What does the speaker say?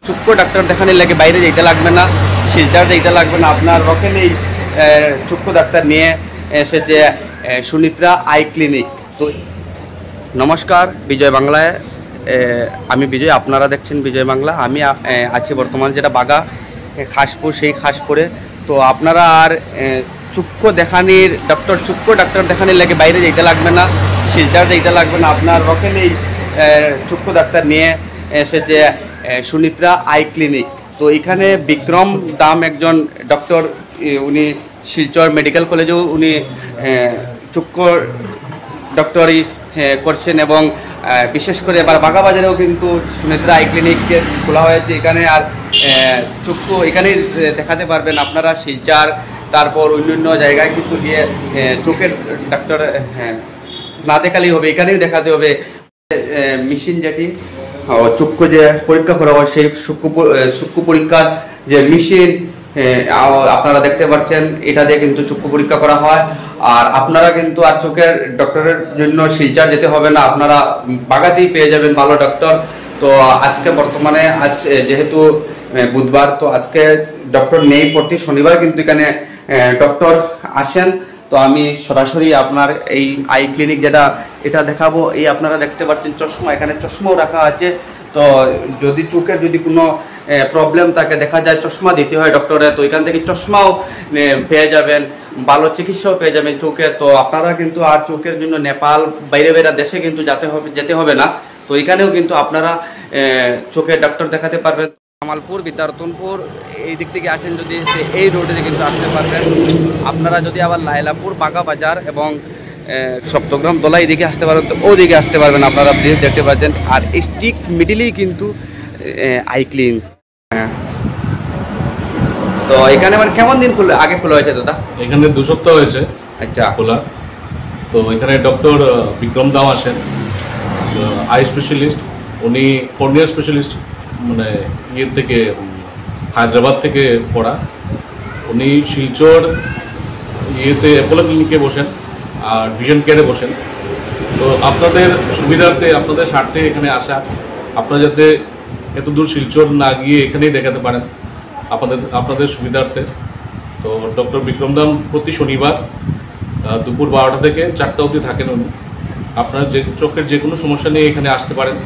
চক্ষু ডাক্তার দেখানোর লাগে বাইরে যেতে লাগবে না, শিলচর যেতে লাগবে না, আপনার ওখানেই চক্ষু ডাক্তার নিয়ে এসেছে সুনিত্রা আই ক্লিনিক। তো নমস্কার, বিজয় বাংলায় আমি বিজয়, আপনারা দেখছেন বিজয় বাংলা। আমি আছি বর্তমান যেটা বাগা খাসপুর, সেই খাসপুরে। তো আপনারা আর চক্ষু ডাক্তার দেখানোর লাগে বাইরে যেতে লাগবে না, শিলচর যেতে লাগবে না, আপনার ওখানেই চক্ষু ডাক্তার নিয়ে এসেছে সুনিত্রা আই ক্লিনিক। তো এখানে বিক্রম দাম একজন ডক্টর, উনি শিলচর মেডিকেল কলেজেও উনি চক্ষু ডক্টরি করছেন এবং বিশেষ করে এবার বাগাবাজারেও কিন্তু সুনিত্রা আই ক্লিনিকের খোলা হয়েছে। এখানে আর চক্ষু এখানেই দেখাতে পারবেন আপনারা। শিলচর তারপর অন্যান্য জায়গায় কিন্তু গিয়ে চোখের ডাক্তার না দেখালেই হবে, এখানেই দেখাতে হবে। মেশিন যেটি চক্ষু যে পরীক্ষা করা হয়, সেই চক্ষু পরীক্ষার যে মেশিন আপনারা দেখতে পাচ্ছেন, এটা দিয়ে কিন্তু চক্ষু পরীক্ষা করা হয়। আর আপনারা কিন্তু আর চোখের ডক্টরের জন্য শিলচর যেতে হবে না, আপনারা বাগাতেই পেয়ে যাবেন ভালো ডক্টর। তো আজকে বর্তমানে যেহেতু বুধবার, তো আজকে ডক্টর নেই, প্রতি শনিবার কিন্তু এখানে ডক্টর আসেন। তো আমি সরাসরি আপনার এই আই ক্লিনিক যেটা এটা দেখাবো। এই আপনারা দেখতে পাচ্ছেন চশমা, এখানে চশমাও রাখা আছে। তো যদি চোখের যদি কোনো প্রবলেম থাকে, দেখা যায় চশমা দিতে হয় ডক্টরে, তো এখান থেকে চশমাও পেয়ে যাবেন, ভালো চিকিৎসাও পেয়ে যাবেন চোখের। তো আপনারা কিন্তু আর চোখের জন্য নেপাল বাইরে দেশে কিন্তু যেতে হবে না। তো এখানেও কিন্তু আপনারা চোখের ডক্টর দেখাতে পারবেন। জামালপুর, বিদ্যারতনপুর এই দিক থেকে আসেন যদি, এই রোডে কিন্তু আসতে পারবেন। আপনারা যদি আবার লাইলাপুর, বাগা বাজার এবং সপ্তগ্রাম দোলা এইদিকে আসতে পারেন, তো ওদিকে আসতে পারবেন। আপনারা ব্রিজ দেখতে পাচ্ছেন, আর এই স্টিক মিডিলেই কিন্তু আই ক্লিনিক। তো এখানে মানে কেমন দিন আগে খোলা হয়েছে দাদা? এখানে 2 সপ্তাহ হয়েছে আচ্ছা খোলা। তো এখানে ডক্টর বিক্রম দাম আসেন, আই স্পেশালিস্ট। উনি কর্নিয়া স্পেশালিস্ট, মানে ইয়ের থেকে হায়দ্রাবাদ থেকে পড়া। উনি শিলচর ইয়েতে অ্যাপোলো ক্লিনিকে বসেন আর ভিশন কেয়ারে বসেন। তো আপনাদের সুবিধার্থে, আপনাদের স্বার্থে এখানে আসা, আপনারা যাতে এত দূর শিলচর না গিয়ে এখানেই দেখাতে পারেন আপনাদের সুবিধার্থে। তো ডক্টর বিক্রম দাম প্রতি শনিবার দুপুর 12টা থেকে 4টা অবধি থাকেন উনি। আপনারা চোখের যে কোনো সমস্যা নিয়ে এখানে আসতে পারেন।